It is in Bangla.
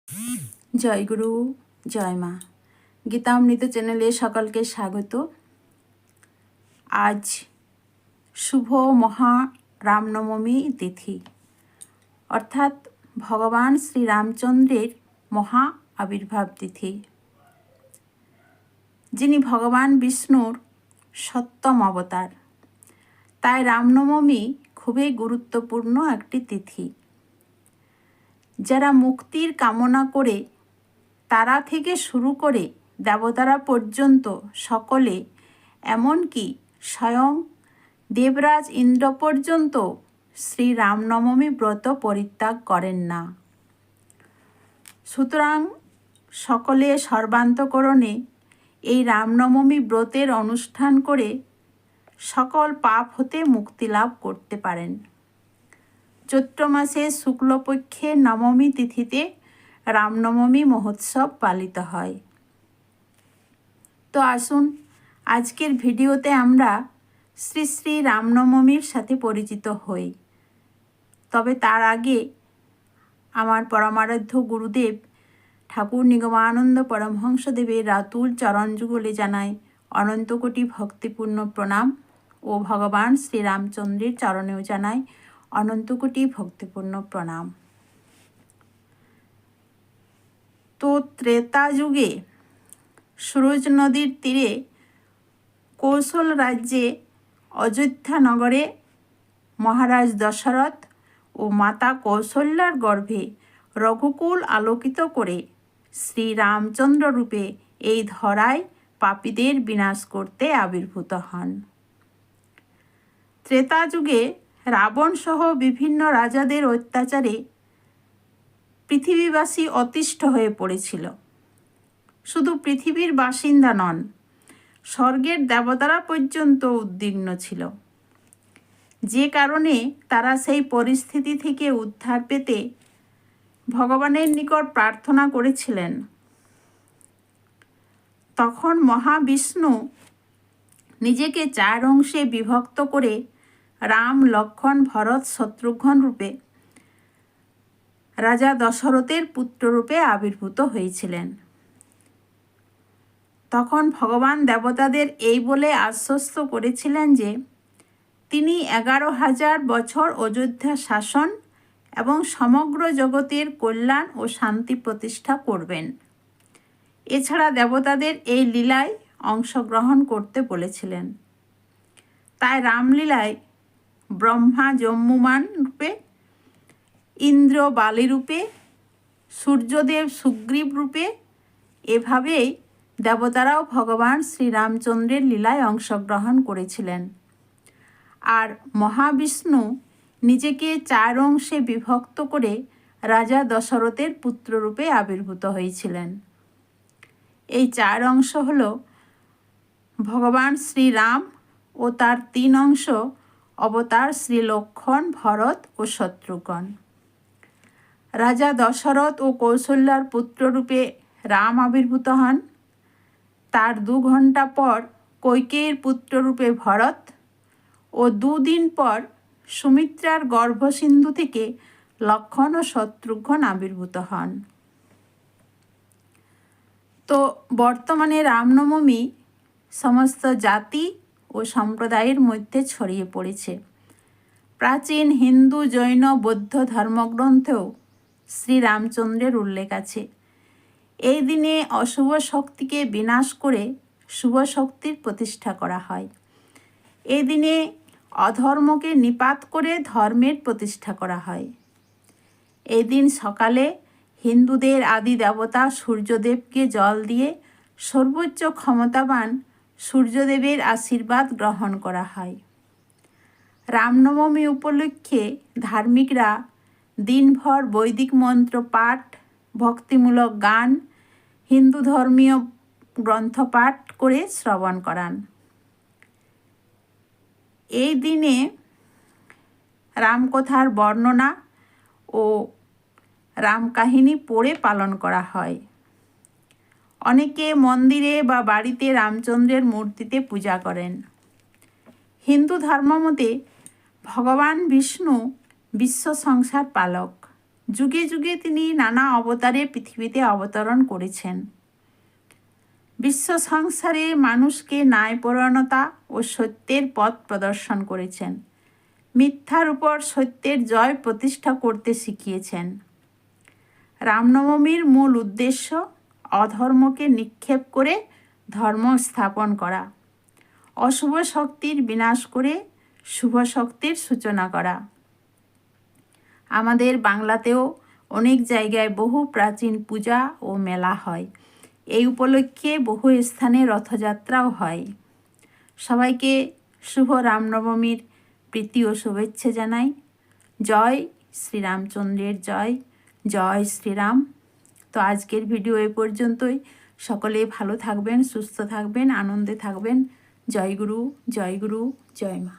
জয় গুরু, জয় মা। গীতামৃত চ্যানেলে সকলকে স্বাগত। আজ শুভ মহা রামনবমী তিথি, অর্থাৎ ভগবান শ্রীরামচন্দ্রের মহা আবির্ভাব তিথি, যিনি ভগবান বিষ্ণুর সপ্তম অবতার। তাই রামনবমী খুবই গুরুত্বপূর্ণ একটি তিথি। যারা মুক্তির কামনা করে তারা থেকে শুরু করে দেবতারা পর্যন্ত সকলে, এমনকি স্বয়ং দেবরাজ ইন্দ্র পর্যন্ত শ্রী রামনবমী ব্রত পরিত্যাগ করেন না। সুতরাং সকলে সর্বান্তকরণে এই রামনবমী ব্রতের অনুষ্ঠান করে সকল পাপ হতে মুক্তি লাভ করতে পারেন। চৈত্র মাসের শুক্লপক্ষের নবমী তিথিতে রামনবমী মহোৎসব পালিত হয়। তো আসুন আজকের ভিডিওতে আমরা শ্রী শ্রী রামনবমীর সাথে পরিচিত হই। তবে তার আগে আমার পরমারাধ্য গুরুদেব ঠাকুর নিগমানন্দ পরমহংসদেবের রাতুল চরণযুগলে জানাই অনন্ত কোটি ভক্তিপূর্ণ প্রণাম ও ভগবান শ্রীরামচন্দ্রের চরণেও জানাই অনন্ত কোটি ভক্তিপূর্ণ প্রণাম। তো ত্রেতা যুগে সুরজ নদীর তীরে কৌশল রাজ্যে অযোধ্যা নগরে মহারাজ দশরথ ও মাতা কৌশল্যার গর্ভে রঘুকুল আলোকিত করে শ্রীরামচন্দ্র রূপে এই ধরায় পাপীদের বিনাশ করতে আবির্ভূত হন। ত্রেতা যুগে রাবণ সহ বিভিন্ন রাজাদের অত্যাচারে পৃথিবীবাসী অতিষ্ঠ হয়ে পড়েছিল। শুধু পৃথিবীর বাসিন্দা নন, স্বর্গের দেবতারা পর্যন্ত উদ্বিগ্ন ছিল। যে কারণে তারা সেই পরিস্থিতি থেকে উদ্ধার পেতে ভগবানের নিকট প্রার্থনা করেছিলেন। তখন মহাবিষ্ণু নিজেকে 4 অংশে বিভক্ত করে রাম, লক্ষ্মণ, ভরত, শত্রুঘ্ন রূপে রাজা দশরথের পুত্ররূপে আবির্ভূত হয়েছিলেন। তখন ভগবান দেবতাদের এই বলে আশ্বস্ত করেছিলেন যে তিনি 11,000 বছর অযোধ্যা শাসন এবং সমগ্র জগতের কল্যাণ ও শান্তি প্রতিষ্ঠা করবেন। এছাড়া দেবতাদের এই লীলায় অংশগ্রহণ করতে বলেছিলেন। তাই রামলীলায় ব্রহ্মা জম্মুমান রূপে, ইন্দ্র বালি রূপে, সূর্যদেব সুগ্রীব রূপে, এভাবেই দেবতারাও ভগবান শ্রীরামচন্দ্রের লীলায় অংশগ্রহণ করেছিলেন। আর মহাবিষ্ণু নিজেকে 4 অংশে বিভক্ত করে রাজা দশরথের পুত্ররূপে আবির্ভূত হয়েছিলেন। এই 4 অংশ হল ভগবান শ্রীরাম ও তার 3 অংশ অবতার শ্রী লক্ষ্মণ, ভরত ও শত্রুঘ্ন। রাজা দশরথ ও কৌশল্যার পুত্ররূপে রাম আবির্ভূত হন। তার 2 ঘণ্টা পর কৈকেয়ীর পুত্ররূপে ভরত ও 2 দিন পর সুমিত্রার গর্ভসিন্ধু থেকে লক্ষ্মণ ও শত্রুঘ্ন আবির্ভূত হন। তো বর্তমানে রামনবমী সমস্ত জাতি ও সম্প্রদায়ের মধ্যে ছড়িয়ে পড়েছে। প্রাচীন হিন্দু, জৈন, বৌদ্ধ ধর্মগ্রন্থেও শ্রীরামচন্দ্রের উল্লেখ আছে। এই দিনে অশুভ শক্তিকে বিনাশ করে শুভ শক্তির প্রতিষ্ঠা করা হয়। এই দিনে অধর্মকে নিপাত করে ধর্মের প্রতিষ্ঠা করা হয়। এই দিন সকালে হিন্দুদের আদি দেবতা সূর্যদেবকে জল দিয়ে সর্বোচ্চ ক্ষমতাবান সূর্যদেবের আশীর্বাদ গ্রহণ করা হয়। রামনবমী উপলক্ষে ধার্মিকরা দিনভর বৈদিক মন্ত্র পাঠ, ভক্তিমূলক গান, হিন্দু ধর্মীয় গ্রন্থ পাঠ করে শ্রবণ করান। এই দিনে রামকথার বর্ণনা ও রামকাহিনী পড়ে পালন করা হয়। অনেকে মন্দিরে বা বাড়িতে রামচন্দ্রের মূর্তিতে পূজা করেন। হিন্দু ধর্মমতে ভগবান বিষ্ণু বিশ্ব সংসার পালক। যুগে যুগে তিনি নানা অবতারে পৃথিবীতে অবতরণ করেছেন। বিশ্ব সংসারে মানুষকে ন্যায়পরায়ণতা ও সত্যের পথ প্রদর্শন করেছেন। মিথ্যার উপর সত্যের জয় প্রতিষ্ঠা করতে শিখিয়েছেন। রামনবমীর মূল উদ্দেশ্য অধর্মকে নিক্ষেপ করে ধর্ম স্থাপন করা, অশুভ শক্তির বিনাশ করে শুভ শক্তির সূচনা করা। আমাদের বাংলাতেও অনেক জায়গায় বহু প্রাচীন পূজা ও মেলা হয়। এই উপলক্ষে বহু স্থানে রথযাত্রাও হয়। সবাইকে শুভ রামনবমীর প্রীতি ও শুভেচ্ছা জানাই। জয় শ্রীরামচন্দ্রের জয়, জয় শ্রীরাম। তো আজকের ভিডিও এ পর্যন্তই। সকলে ভালো থাকবেন, সুস্থ থাকবেন, আনন্দে থাকবেন। জয় গুরু, জয় গুরু, জয় মা।